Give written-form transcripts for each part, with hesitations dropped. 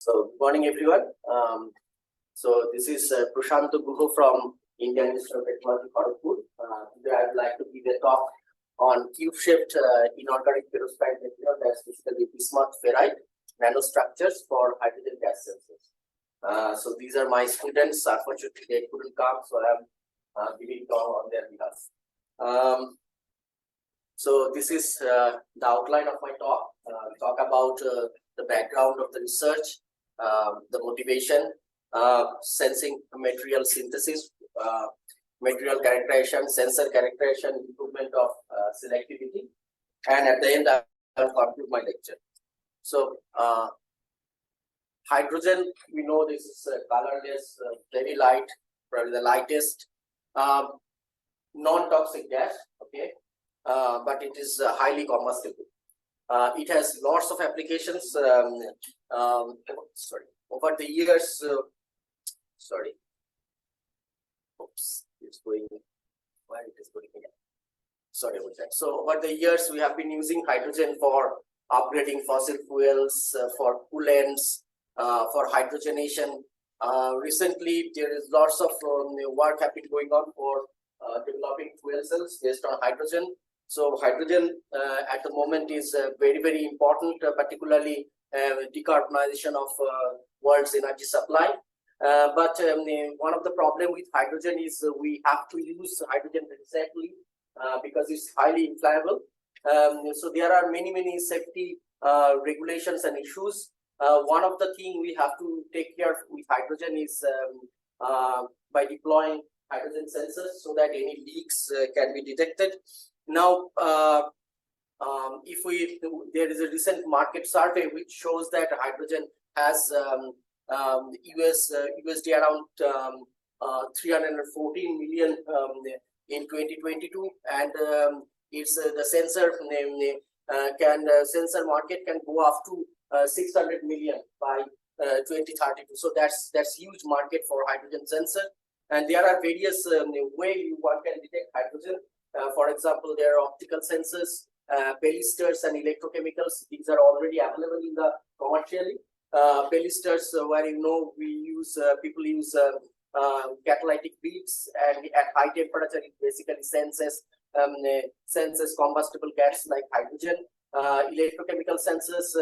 So, good morning, everyone. So, this is Prasanta Guha from Indian Institute of Technology, Kharagpur. Today, I would like to give a talk on cube-shaped inorganic perovskite material, that's basically Bismuth Ferrite Nanostructures for hydrogen gas sensors. So, these are my students. Unfortunately, they couldn't come, so I am giving talk on their behalf. So, this is the outline of my talk. Talk about the background of the research, the motivation, sensing material synthesis, material characterization, sensor characterization, improvement of selectivity, and at the end I will conclude my lecture. So, hydrogen, we know this is colorless, very light, probably the lightest, non-toxic gas, okay, but it is highly combustible. It has lots of applications. Over the years. Oops, it's going. Why it is going again? Sorry about that. So over the years, we have been using hydrogen for upgrading fossil fuels, for coolants, for hydrogenation. Recently, there is lots of work have been going on for developing fuel cells based on hydrogen. So hydrogen at the moment is very, very important, particularly decarbonization of world's energy supply. But one of the problems with hydrogen is we have to use hydrogen exactly because it's highly inflammable. So there are many safety regulations and issues. One of the things we have to take care of with hydrogen is by deploying hydrogen sensors so that any leaks can be detected. Now, there is a recent market survey which shows that hydrogen has USD around 314 million in 2022, and it's the sensor sensor market can go up to 600 million by 2032. So that's huge market for hydrogen sensor, and there are various ways one can detect hydrogen. For example, there are optical sensors, pelisters, and electrochemicals. These are already available in the commercially. Pelisters, where people use catalytic beads, and at high temperature, it basically senses combustible gas like hydrogen. Electrochemical sensors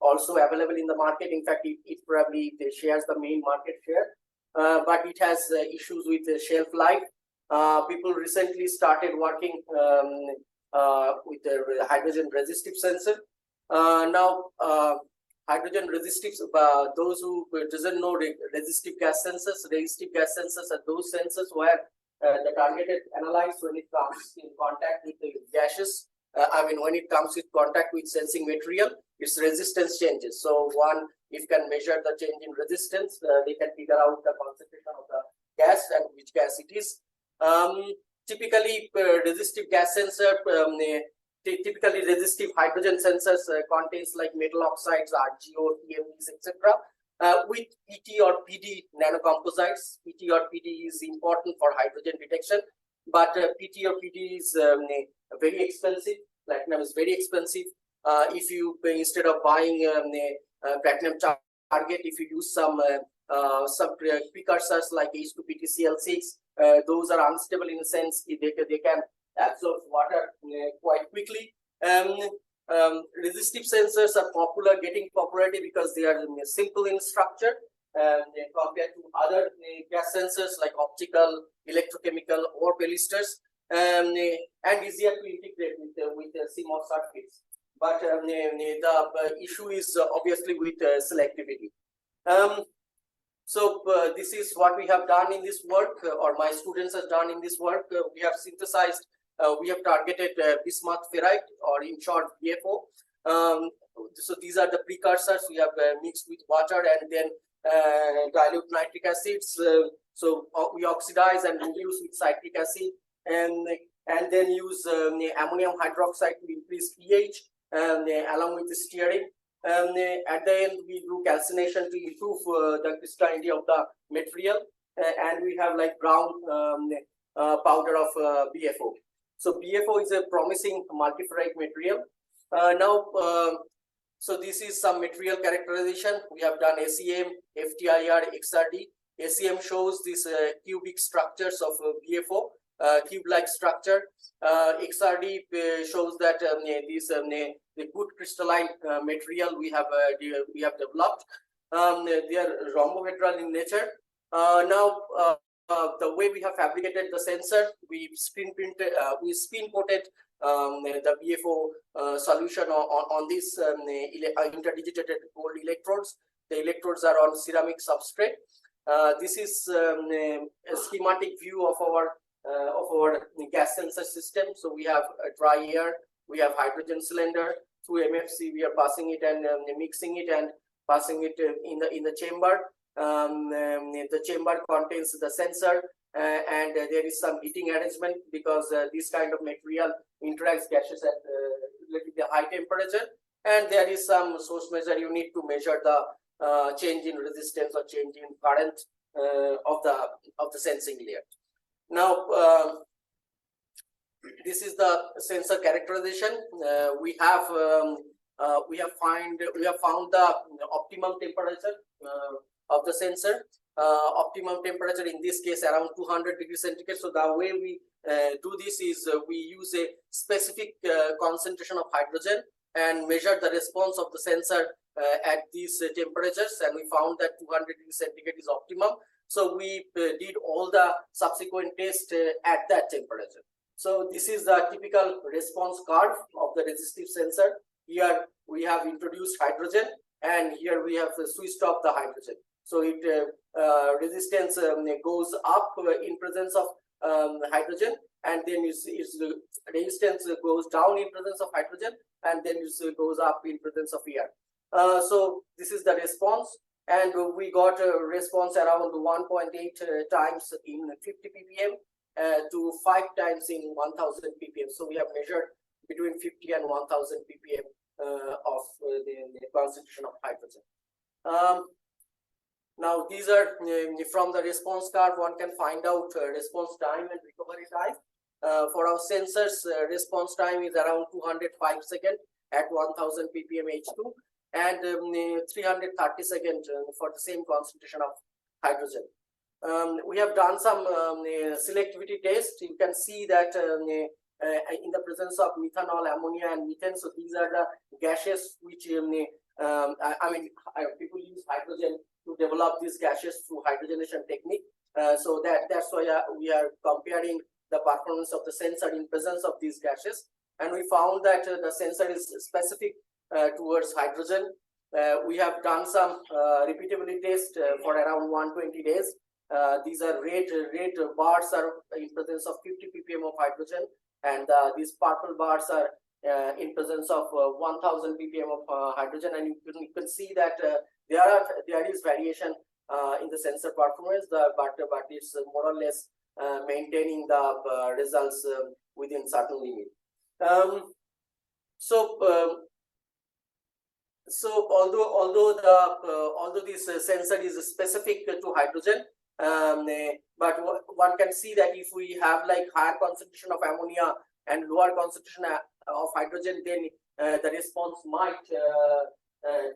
also available in the market. In fact, it probably shares the main market share, but it has issues with shelf life. People recently started working with the hydrogen resistive sensor. Now, hydrogen resistive, those who doesn't know resistive gas sensors are those sensors where the targeted analyze when it comes in contact with the gases. When it comes in contact with sensing material, its resistance changes. So if can measure the change in resistance, they can figure out the concentration of the gas and which gas it is. Typically, resistive gas sensor, typically resistive hydrogen sensors contains like metal oxides, RGO, TMEs, etc. With PT or PD nanocomposites. PT or PD is important for hydrogen detection, but PT or PD is very expensive. Platinum is very expensive. If you instead of buying platinum target, if you use some precursors like H2PTCl6, those are unstable in the sense they can absorb water quite quickly. Resistive sensors are getting popularity because they are simple in structure compared to other gas sensors like optical, electrochemical, or pelisters, and easier to integrate with CMOS circuits. But the issue is obviously with selectivity. So this is what we have done in this work, or my students have done in this work. We have synthesized, we have targeted Bismuth Ferrite, or in short BFO. So these are the precursors we have mixed with water and then dilute nitric acids. So we oxidize and reduce with citric acid, and then use ammonium hydroxide to increase pH, along with the stearin. At the end, we do calcination to improve the crystallinity of the material, and we have like brown powder of BFO. So BFO is a promising multiferrite material. Now, So this is some material characterization. We have done SEM, FTIR, XRD. SEM shows these cubic structures of BFO, cube-like structure. XRD shows that the good crystalline material we have developed. They are rhombohedral in nature. The way we have fabricated the sensor, we spin coated the BFO solution on this interdigitated gold electrodes. The electrodes are on ceramic substrate. This is a schematic view of our gas sensor system. So we have a dry air, we have hydrogen cylinder. Through MFC, we are passing it and mixing it and passing it in the chamber. The chamber contains the sensor, and there is some heating arrangement because this kind of material interacts gaseous at relatively high temperature, and there is some source measure. You need to measure the change in resistance or change in current of the sensing layer. Now this is the sensor characterization. We have found the optimum temperature of the sensor. Optimum temperature in this case around 200 degrees centigrade. So the way we do this is we use a specific concentration of hydrogen and measure the response of the sensor at these temperatures, and we found that 200 degrees centigrade is optimum. So we did all the subsequent tests at that temperature. So this is the typical response curve of the resistive sensor. Here we have introduced hydrogen, and here we have switched off the hydrogen. So it resistance goes up in presence of hydrogen, and then its resistance goes down in presence of hydrogen, and then it goes up in presence of air. So this is the response, and we got a response around 1.8 times in 50 ppm to 5 times in 1000 ppm. So we have measured between 50 and 1000 ppm of the concentration of hydrogen. Now these are from the response curve. One can find out response time and recovery time. For our sensors, response time is around 205 seconds at 1000 ppm H2, and 330 seconds for the same concentration of hydrogen. We have done some selectivity test. You can see that in the presence of methanol, ammonia, and methane. So these are the gases which people use hydrogen to develop these gases through hydrogenation technique. So that's why we are comparing the performance of the sensor in presence of these gases, and we found that the sensor is specific towards hydrogen. We have done some repeatability test for around 120 days. These are red bars are in presence of 50 ppm of hydrogen, and these purple bars are in presence of 1000 ppm of hydrogen, and you can see that there is variation in the sensor performance, but it's more or less maintaining the results within certain limit. So although this sensor is specific to hydrogen, but one can see that if we have like higher concentration of ammonia and lower concentration of hydrogen, then the response might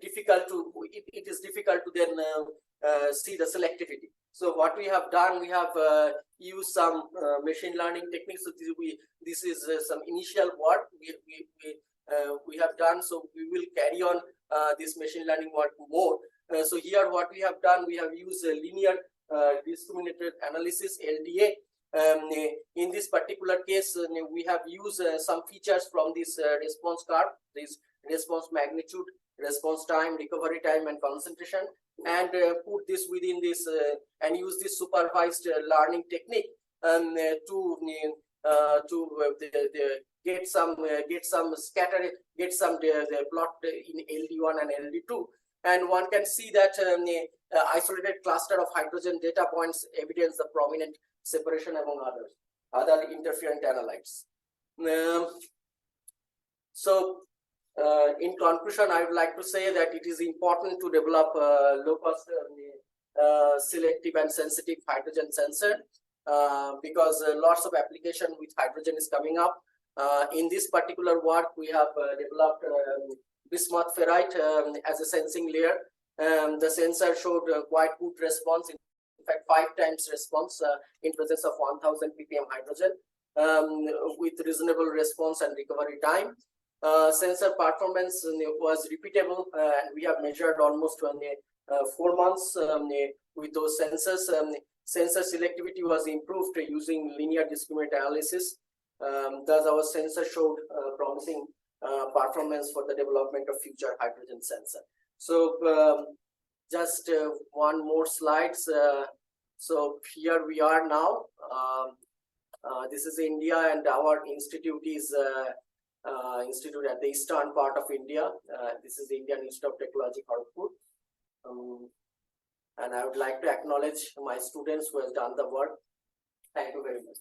it is difficult to then see the selectivity. So what we have done, we have used some machine learning techniques. So this is some initial work we have done. So we will carry on this machine learning work more. So here what we have done, we have used linear discriminated analysis, LDA. In this particular case, we have used some features from this response curve, this response magnitude, response time, recovery time, and concentration, and put this within this and use this supervised learning technique to get some the plot in LD1 and LD2, and one can see that isolated cluster of hydrogen data points evidence the prominent separation among other interferent analytes. In conclusion, I would like to say that it is important to develop low-cost, selective and sensitive hydrogen sensor because lots of application with hydrogen is coming up. In this particular work, we have developed Bismuth Ferrite as a sensing layer. The sensor showed quite good response. In fact, 5 times response in presence of 1000 ppm hydrogen with reasonable response and recovery time. Sensor performance was repeatable, and we have measured almost 4 months with those sensors. Sensor selectivity was improved using linear discriminant analysis. Thus, our sensor showed promising performance for the development of future hydrogen sensor. So, just one more slides. So here we are now. This is India, and our institute is institute at the eastern part of India. This is the Indian Institute of Technology, Kharagpur. And I would like to acknowledge my students who has done the work. Thank you very much.